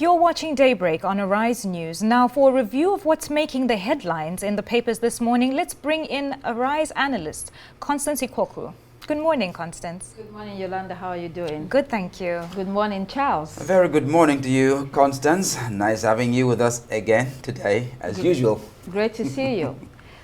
You're watching Daybreak on Arise News. Now, for a review of what's making the headlines in the papers this morning, let's bring in Arise analyst, Constance Ikoku. Good morning, Constance. Good morning, Yolanda. How are you doing? Good, thank you. Good morning, Charles. A very good morning to you, Constance. Nice having you with us again today, as usual. Great to see you.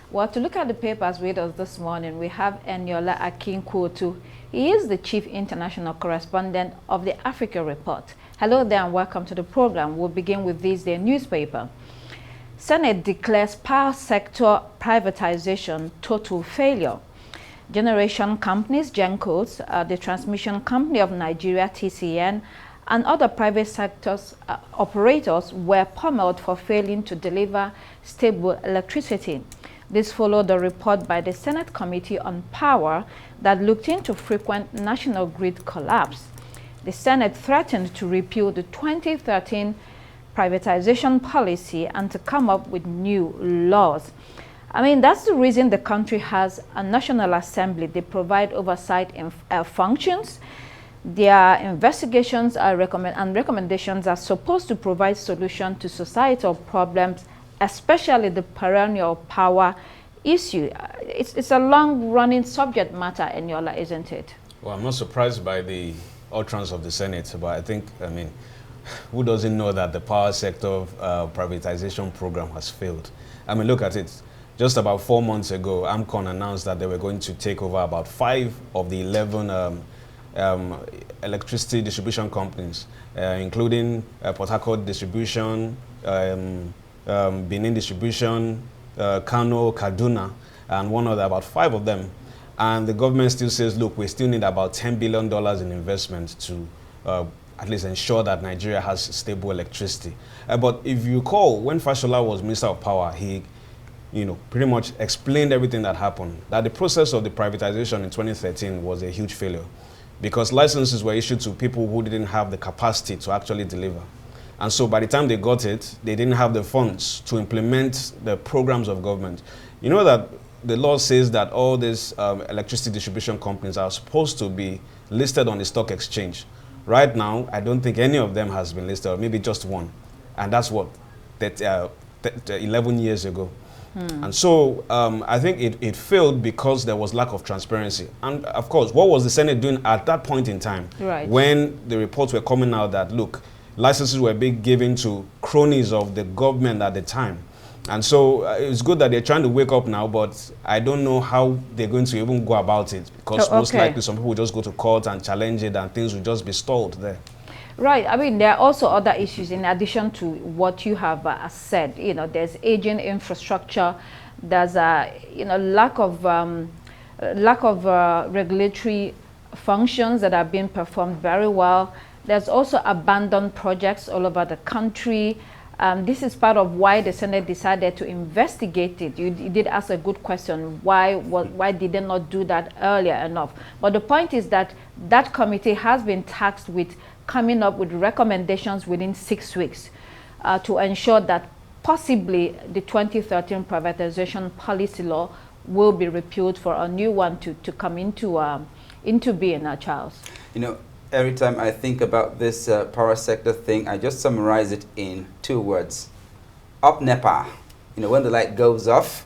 Well, to look at the papers with us this morning, we have Eniola Akinkuotu. He is the Chief International Correspondent of the Africa Report. Hello there and welcome to the program. We'll begin with this day newspaper. Senate declares power sector privatization total failure. Generation companies, Gencos, the transmission company of Nigeria, TCN, and other private sectors operators were pummeled for failing to deliver stable electricity. This followed a report by the Senate Committee on Power that looked into frequent national grid collapse. The Senate threatened to repeal the 2013 privatization policy and to come up with new laws. I mean, that's the reason the country has a National Assembly. They provide oversight functions. Their investigations and recommendations are supposed to provide solutions to societal problems, especially the perennial power issue. It's a long-running subject matter, Eniola, isn't it? Well, I'm not surprised by the utterance of the Senate, but I mean, who doesn't know that the power sector privatization program has failed? I mean, look at it. Just about 4 months ago, AMCON announced that they were going to take over about 5 of the 11 electricity distribution companies, including Port Harcourt Distribution, Benin Distribution, Kano, Kaduna, and one other, about 5 of them. And the government still says, look, we still need about $10 billion in investment to at least ensure that Nigeria has stable electricity. But if you recall, when Fashola was Minister of Power, he pretty much explained everything that happened, that the process of the privatization in 2013 was a huge failure because licenses were issued to people who didn't have the capacity to actually deliver. And so by the time they got it, they didn't have the funds to implement the programs of government. You know that the law says that all these electricity distribution companies are supposed to be listed on the stock exchange. Right now, I don't think any of them has been listed, or maybe just one. And that's what, 11 years ago. And so I think it failed because there was lack of transparency. And of course, what was the Senate doing at that point in time? Right. When the reports were coming out that, look, licenses were being given to cronies of the government at the time. And so it's good that they're trying to wake up now, but I don't know how they're going to even go about it because most likely some people will just go to court and challenge it and things will just be stalled there. Right. I mean, there are also other issues in addition to what you have said. You know, there's aging infrastructure. There's a lack of regulatory functions that are being performed very well. There's also abandoned projects all over the country. This is part of why the Senate decided to investigate it. You did ask a good question. Why did they not do that earlier enough? But the point is that that committee has been tasked with coming up with recommendations within 6 weeks to ensure that possibly the 2013 privatization policy law will be repealed for a new one to come into being, Charles. You know, every time I think about this power sector thing, I just summarize it in 2 words. Up NEPA. You know, when the light goes off,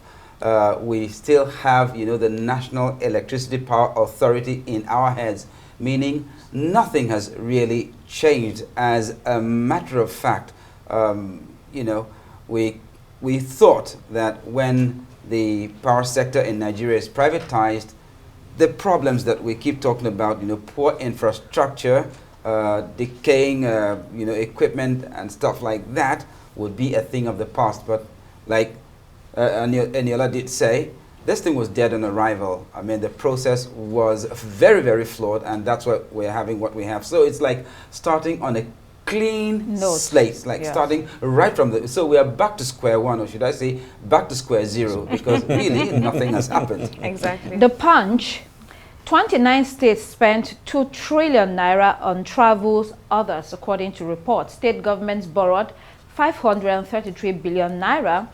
we still have, the National Electricity Power Authority in our heads, meaning nothing has really changed. As a matter of fact, we thought that when the power sector in Nigeria is privatized, the problems that we keep talking about, poor infrastructure, decaying, equipment and stuff like that would be a thing of the past. But like Eniola did say, this thing was dead on arrival. I mean, the process was very, very flawed, and that's why we're having what we have. So it's like starting on a clean slate, like starting right from the... So we are back to square one, or should I say back to square zero, because really nothing has happened. Exactly. The Punch, 29 states spent 2 trillion naira on travels, others, according to reports. State governments borrowed 533 billion naira,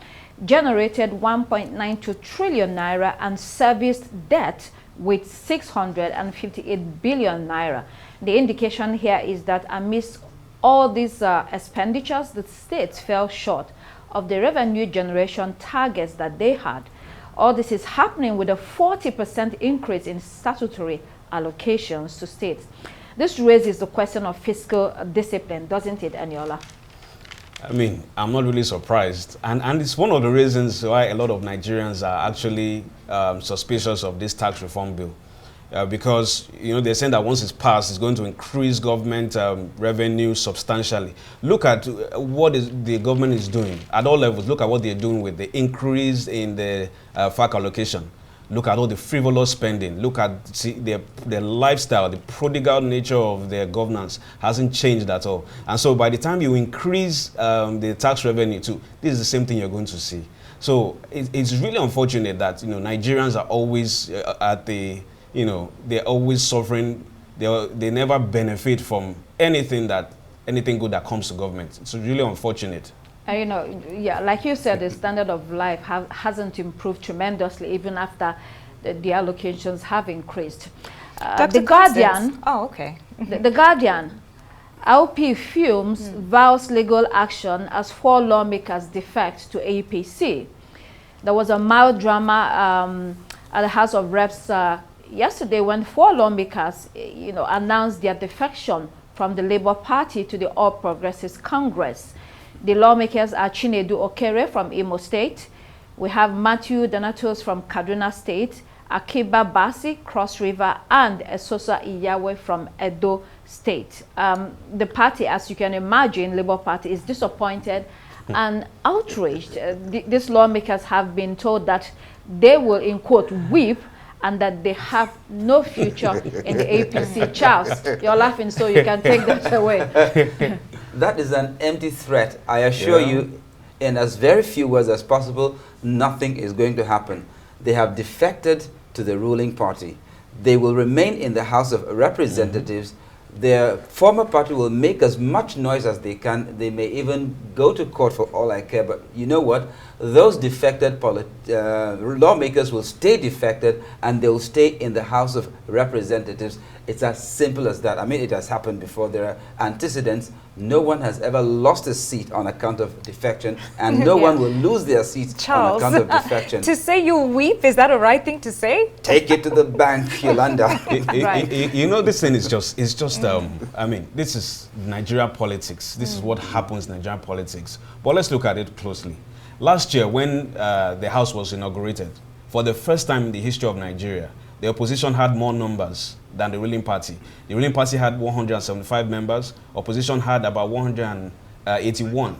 generated 1.92 trillion naira, and serviced debt with 658 billion naira. The indication here is that amidst all these expenditures, the states fell short of the revenue generation targets that they had. All this is happening with a 40% increase in statutory allocations to states. This raises the question of fiscal discipline, doesn't it, Eniola? I mean, I'm not really surprised. And it's one of the reasons why a lot of Nigerians are actually suspicious of this tax reform bill. Because, you know, they're saying that once it's passed, it's going to increase government revenue substantially. Look at what the government is doing at all levels. Look at what they're doing with the increase in the FAC allocation. Look at all the frivolous spending. Look at their lifestyle, the prodigal nature of their governance hasn't changed at all. And so by the time you increase the tax revenue too, this is the same thing you're going to see. So it's really unfortunate that, you know, Nigerians are always at the, you know, they're always suffering. They never benefit from anything good that comes to government. It's really unfortunate. You know, yeah, like you said, the standard of life hasn't improved tremendously even after the allocations have increased. The Guardian. Oh, okay. The Guardian. LP Fumes vows legal action as 4 lawmakers defect to APC. There was a mild drama at the House of Reps yesterday when 4 lawmakers, you know, announced their defection from the Labour Party to the All Progressives Congress. The lawmakers are Chinedu Okere from Imo State. We have Matthew Donatos from Kaduna State, Akiba Basi, Cross River, and Esosa Iyawe from Edo State. The party, as you can imagine, Labour Party, is disappointed and outraged. These lawmakers have been told that they will, in quote, weep, and that they have no future in the APC. Charles, you're laughing, so you can take that away. That is an empty threat. I assure you, in as very few words as possible, nothing is going to happen. They have defected to the ruling party. They will remain in the House of Representatives. Their former party will make as much noise as they can. They may even go to court for all I care. But you know what? Those defected lawmakers will stay defected, and they will stay in the House of Representatives. It's as simple as that. I mean, it has happened before. There are antecedents. No one has ever lost a seat on account of defection, and no one will lose their seats Charles, on account of defection. To say you weep, is that a right thing to say? Take it to the bank, Yolanda. You know, this thing is just, I mean, this is Nigeria politics. This is what happens in Nigerian politics. But let's look at it closely. Last year, when the House was inaugurated, for the first time in the history of Nigeria, the opposition had more numbers than the ruling party. The ruling party had 175 members. Opposition had about 181.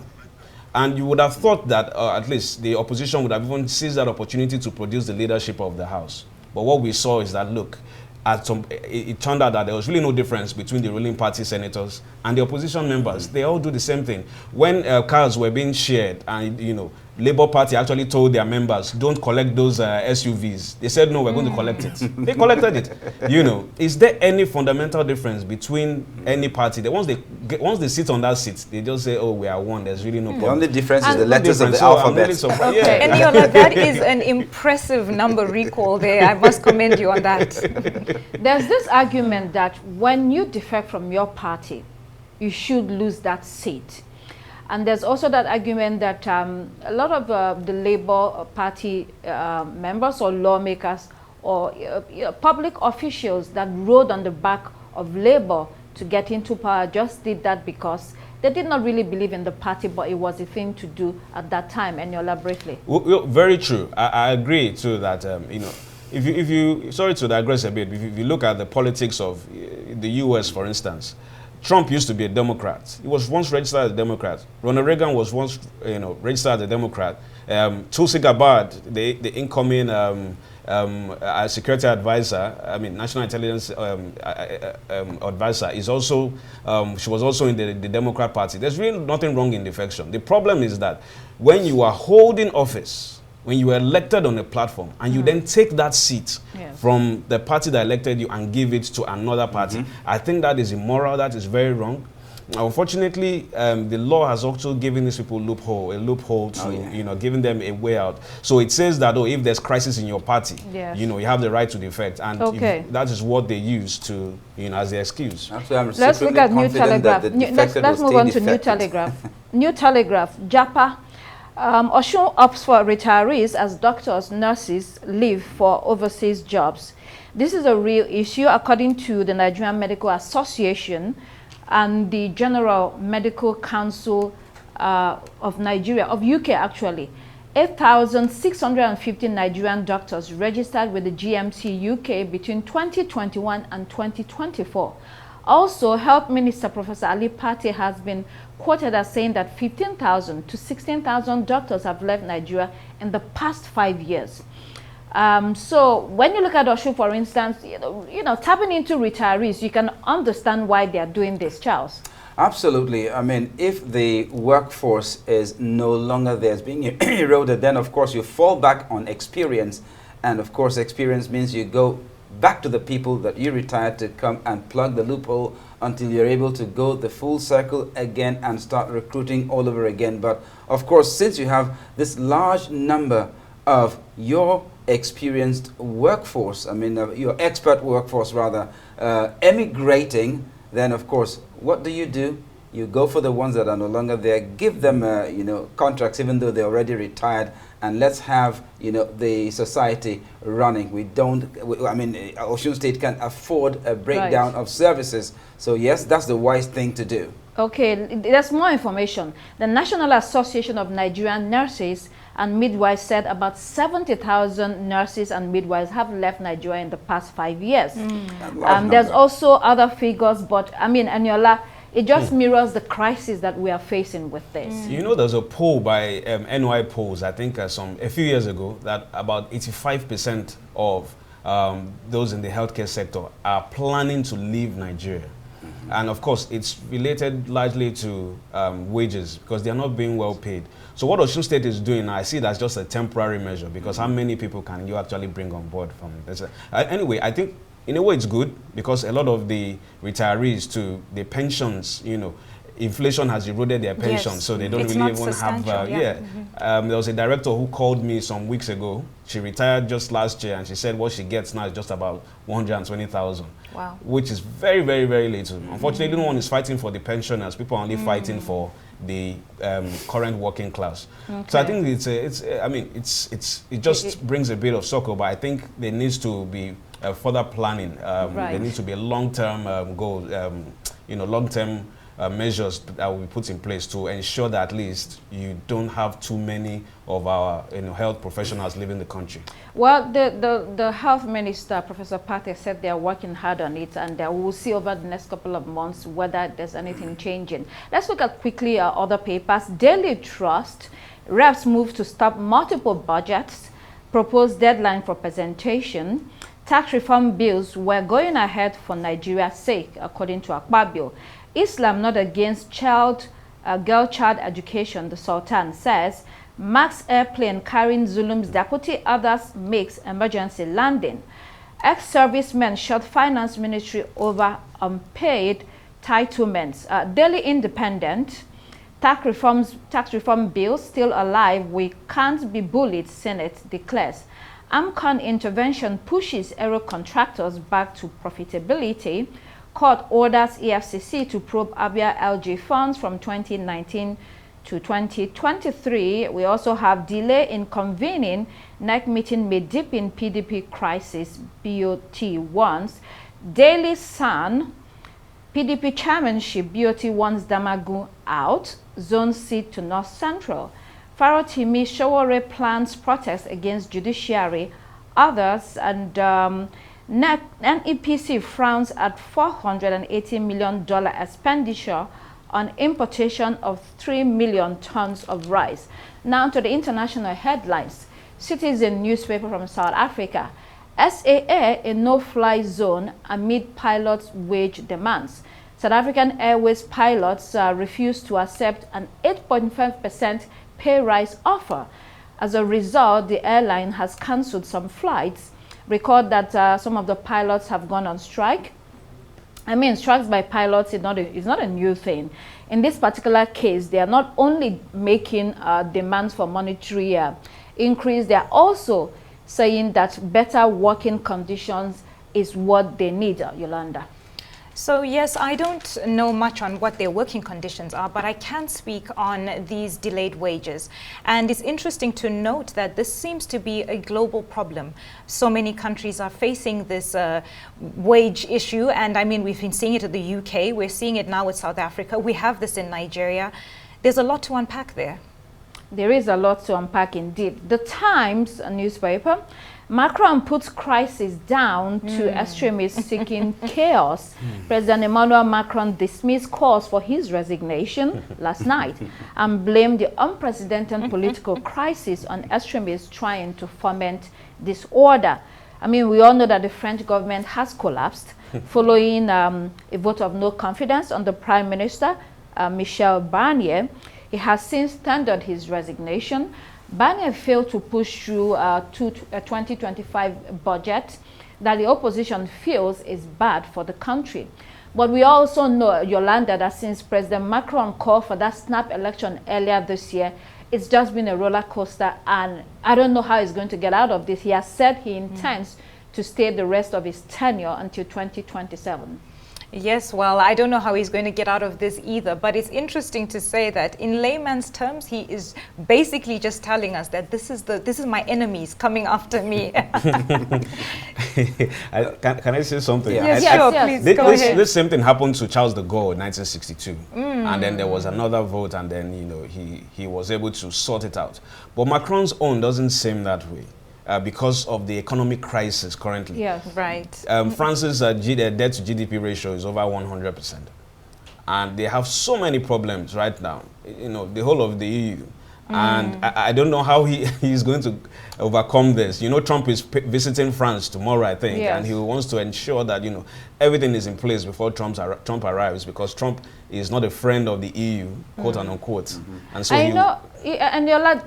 And you would have thought that at least the opposition would have even seized that opportunity to produce the leadership of the House. But what we saw is that, look, it turned out that there was really no difference between the ruling party senators and the opposition members. They all do the same thing. When cars were being shared and, you know, Labour Party actually told their members, don't collect those SUVs. They said, no, we're going to collect it. They collected it. You know, is there any fundamental difference between any party? That once they sit on that seat, they just say, oh, we are one. There's really no problem. The only difference is And the letters of the So alphabet. I'm really Okay, and Yola, that is an impressive number recall there. I must commend you on that. There's this argument that when you defect from your party, you should lose that seat. And there's also that argument that a lot of the Labour Party members or lawmakers or public officials that rode on the back of Labour to get into power just did that because they did not really believe in the party, but it was a thing to do at that time. And you'll briefly. Well, very true. I agree too that, you know, if you sorry to digress a bit, if you look at the politics of the US, for instance, Trump used to be a Democrat. He was once registered as a Democrat. Ronald Reagan was once, you know, registered as a Democrat. Tulsi Gabbard, the incoming security advisor, I mean, national intelligence advisor, is also, she was also in the Democrat Party. There's really nothing wrong in defection. The problem is that when you are holding office, when you are elected on a platform and you then take that seat from the party that elected you and give it to another party, I think that is immoral, that is very wrong. Unfortunately, the law has also given these people a loophole to, giving them a way out. So it says that, if there's crisis in your party, yes, you have the right to defect. And that is what they use to, as the excuse. Let's look at New Telegraph. Let's move on to New Telegraph. New Telegraph, Japa. Osun opts for retirees as doctors, nurses leave for overseas jobs. This is a real issue according to the Nigerian Medical Association and the General Medical Council of Nigeria, of UK actually. 8,650 Nigerian doctors registered with the GMC UK between 2021 and 2024. Also, Health Minister Professor Ali Pate has been quoted as saying that 15,000 to 16,000 doctors have left Nigeria in the past 5 years. So when you look at Osun, for instance, tapping into retirees, you can understand why they are doing this, Charles. Absolutely. I mean, if the workforce is no longer there, it's being eroded, then of course you fall back on experience. And of course, experience means you go back to the people that you retired to come and plug the loophole until you're able to go the full circle again and start recruiting all over again. But of course, since you have this large number of your experienced workforce, I mean, your expert workforce rather, emigrating, then of course, what do? You go for the ones that are no longer there, give them, contracts even though they're already retired, and let's have, the society running. Osun State can afford a breakdown of services. So yes, that's the wise thing to do. Okay, there's more information. The National Association of Nigerian Nurses and Midwives said about 70,000 nurses and midwives have left Nigeria in the past 5 years. There's also other figures, but Eniola, it just mirrors the crisis that we are facing with this. There's a poll by NY Polls, I think a few years ago, that about 85% of those in the healthcare sector are planning to leave Nigeria. And of course, it's related largely to wages, because they are not being well paid. So what Osun State is doing, I see that's just a temporary measure, because how many people can you actually bring on board from this? Anyway, I think in a way it's good, because a lot of the retirees to the pensions, inflation has eroded their pensions, so they don't really even have. There was a director who called me some weeks ago. She retired just last year, and she said what she gets now is just about 120,000. Wow. Which is very, very, very little. Unfortunately, no one is fighting for the pensioners. People are only fighting for the current working class. So I think it just brings a bit of circle, but I think there needs to be further planning. There needs to be a long-term goal, long-term measures that will be put in place to ensure that at least you don't have too many of our health professionals leaving the country. Well, the health minister, Professor Pate, said they are working hard on it, and we'll see over the next couple of months whether there's anything changing. Let's look at quickly other papers. Daily Trust, reps move to stop multiple budgets, proposed deadline for presentation. Tax reform bills were going ahead for Nigeria's sake, according to Akpabio. Islam not against girl child education, the Sultan says. Max airplane carrying Zulum's deputy, others makes emergency landing. Ex-servicemen shot finance ministry over unpaid entitlements. Daily Independent, tax reform bill still alive. We can't be bullied, Senate declares. AMCON intervention pushes aero contractors back to profitability. Court orders EFCC to probe Abia LG funds from 2019 to 2023. We also have delay in convening. NEC meeting may dip in PDP crisis, BOT wants. Daily Sun, PDP chairmanship, BOT wants Damagu out. Zone seat to North Central. Farotimi Showore plans protest against judiciary. Others, and NEPC frowns at $480 million expenditure on importation of 3 million tons of rice. Now to the international headlines. Citizen newspaper from South Africa. SAA a no-fly zone amid pilots' wage demands. South African Airways pilots refused to accept an 8.5% pay rise offer. As a result, the airline has cancelled some flights. Record that some of the pilots have gone on strike. I mean, strikes by pilots is not a new thing. In this particular case, they are not only making demands for monetary increase, they are also saying that better working conditions is what they need, Yolanda. So yes, I don't know much on what their working conditions are, but I can speak on these delayed wages. And it's interesting to note that this seems to be a global problem. So many countries are facing this wage issue. And I mean, we've been seeing it in the UK. We're seeing it now with South Africa. We have this in Nigeria. There's a lot to unpack there. There is a lot to unpack indeed. The Times, a newspaper, Macron puts crisis down to extremists seeking chaos. President Emmanuel Macron dismissed calls for his resignation last night and blamed the unprecedented political crisis on extremists trying to foment disorder. I mean, we all know that the French government has collapsed following a vote of no confidence on the Prime Minister, Michel Barnier. He has since tendered his resignation. Barnier failed to push through a 2025 budget that the opposition feels is bad for the country. But we also know, Yolanda, that since President Macron called for that snap election earlier this year, it's just been a roller coaster, and I don't know how he's going to get out of this. He has said he intends to stay the rest of his tenure until 2027. Yes, well, I don't know how he's going to get out of this either, but it's interesting to say that in layman's terms, he is basically just telling us that this is my enemies coming after me. Can I say something? Yes, please, go ahead. This same thing happened to Charles de Gaulle in 1962, and then there was another vote, and then he was able to sort it out. But Macron's own doesn't seem that way. Because of the economic crisis currently. Yes, right. France's debt to GDP ratio is over 100%. And they have so many problems right now, the whole of the EU. And I don't know how he's going to overcome this. Trump is visiting France tomorrow, I think, and he wants to ensure that, everything is in place before Trump arrives, because Trump is not a friend of the EU, quote and unquote. And so and you're like,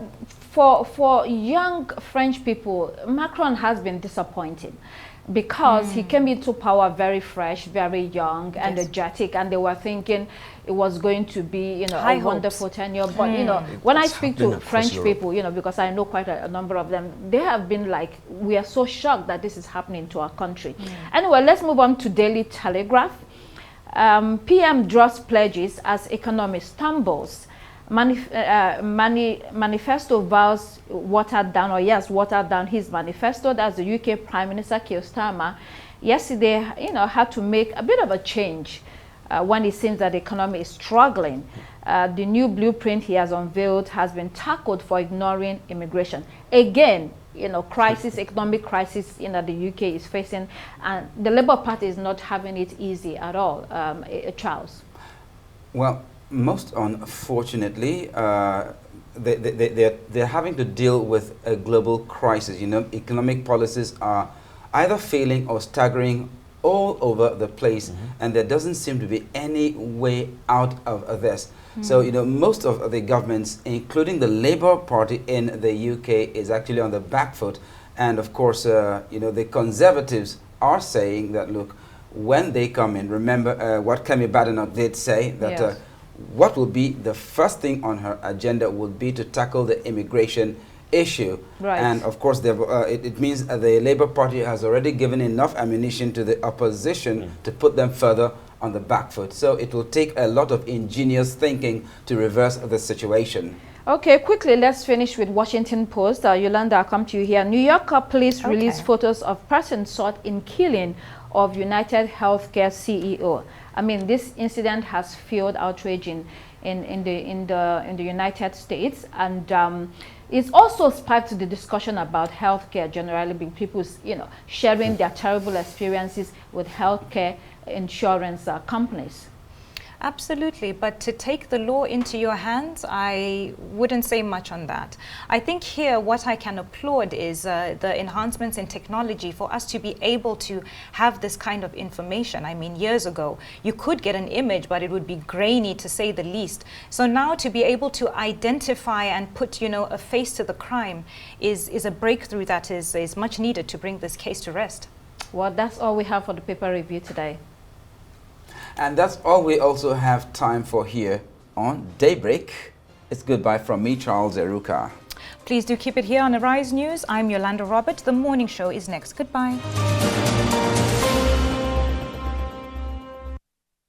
for young French people, Macron has been disappointing because he came into power very fresh, very young, energetic, and they were thinking it was going to be, a wonderful tenure. But, when I speak to French people, because I know quite a number of them, they have been like, we are so shocked that this is happening to our country. Anyway, let's move on to Daily Telegraph. PM draws pledges as economy stumbles. Manifesto vows watered down his manifesto. That's the UK Prime Minister Keir Starmer. Yesterday, had to make a bit of a change when it seems that the economy is struggling. The new blueprint he has unveiled has been tackled for ignoring immigration. Again, economic crisis, the UK is facing, and the Labour Party is not having it easy at all. Charles. Well, most unfortunately, they're having to deal with a global crisis. Economic policies are either failing or staggering all over the place, and there doesn't seem to be any way out of this. So, most of the governments, including the Labour Party in the UK, is actually on the back foot. And of course, the Conservatives are saying that, look, when they come in, remember what Kemi Badenoch did say, that what will be the first thing on her agenda would be to tackle the immigration issue. Right. And of course, it means the Labour Party has already given enough ammunition to the opposition to put them further on the back foot. So it will take a lot of ingenious thinking to reverse the situation. Okay, quickly, let's finish with Washington Post. Yolanda, I'll come to you here. New York police released photos of person sought in killing of United Healthcare CEO. I mean, this incident has fueled outrage in the United States, and it's also sparked the discussion about healthcare generally, being people, sharing their terrible experiences with healthcare insurance companies. Absolutely, but to take the law into your hands, I wouldn't say much on that. I think here what I can applaud is the enhancements in technology for us to be able to have this kind of information. I mean, years ago, you could get an image, but it would be grainy to say the least. So now to be able to identify and put, a face to the crime is a breakthrough that is much needed to bring this case to rest. Well, that's all we have for the paper review today. And that's all we also have time for here on Daybreak. It's goodbye from me, Charles Eruka. Please do keep it here on Arise News. I'm Yolanda Robert. The morning show is next. Goodbye.